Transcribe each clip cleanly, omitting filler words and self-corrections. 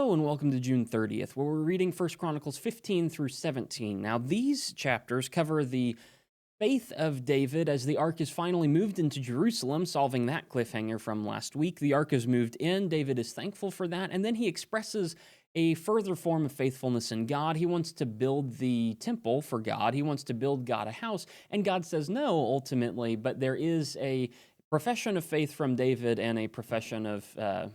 Hello and welcome to June 30th, where we're reading 1 Chronicles 15 through 17. Now, these chapters cover the faith of David as the ark is finally moved into Jerusalem, solving that cliffhanger from last week. The ark is moved in. David is thankful for that, and then he expresses a further form of faithfulness in God. He wants to build the temple for God. He wants to build God a house, and God says no, ultimately, but there is a profession of faith from David and a profession of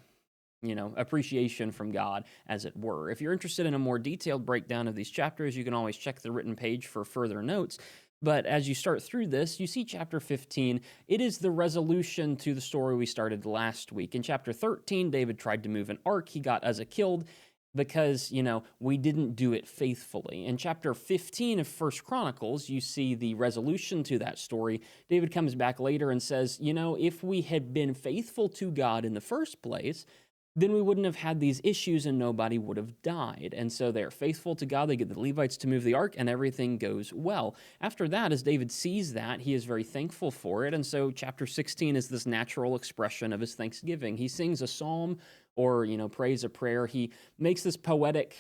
appreciation from God, as it were. If you're interested in a more detailed breakdown of these chapters, you can always check the written page for further notes. But as you start through this, you see chapter 15. It is the resolution to the story we started last week. In chapter 13, David tried to move an ark. He got Uzzah killed because, we didn't do it faithfully. In chapter 15 of 1 Chronicles, you see the resolution to that story. David comes back later and says, if we had been faithful to God in the first place, then we wouldn't have had these issues and nobody would have died. And so they're faithful to God. They get the Levites to move the ark and everything goes well. After that, as David sees that, he is very thankful for it. And so chapter 16 is this natural expression of his thanksgiving. He sings a psalm or, prays a prayer. He makes this poetic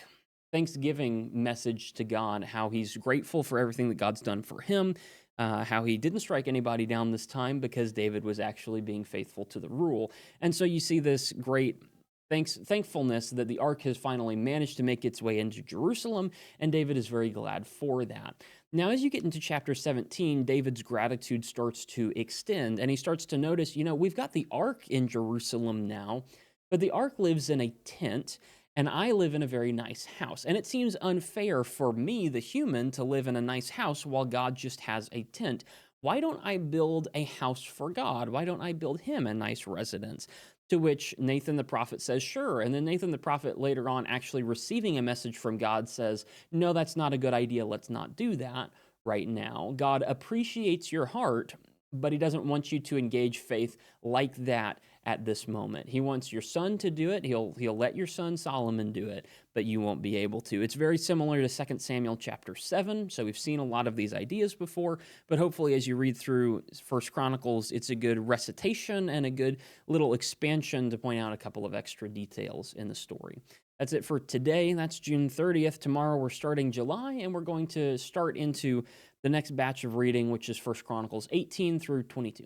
thanksgiving message to God, how he's grateful for everything that God's done for him, how he didn't strike anybody down this time because David was actually being faithful to the rule. And so you see this great thankfulness that the ark has finally managed to make its way into Jerusalem, and David is very glad for that. Now, as you get into chapter 17, David's gratitude starts to extend, and he starts to notice, we've got the ark in Jerusalem now, but the ark lives in a tent, and I live in a very nice house. And it seems unfair for me, the human, to live in a nice house while God just has a tent. Why don't I build a house for God? Why don't I build him a nice residence? To which Nathan the prophet says, sure. And then Nathan the prophet later on, actually receiving a message from God, says, no, that's not a good idea. Let's not do that right now. God appreciates your heart, but he doesn't want you to engage faith like that at this moment. He wants your son to do it. He'll let your son Solomon do it, but you won't be able to. It's very similar to 2 Samuel chapter 7. So we've seen a lot of these ideas before, but hopefully as you read through 1 Chronicles, it's a good recitation and a good little expansion to point out a couple of extra details in the story. That's it for today. That's June 30th. Tomorrow we're starting July, and we're going to start into the next batch of reading, which is 1 Chronicles 18 through 22.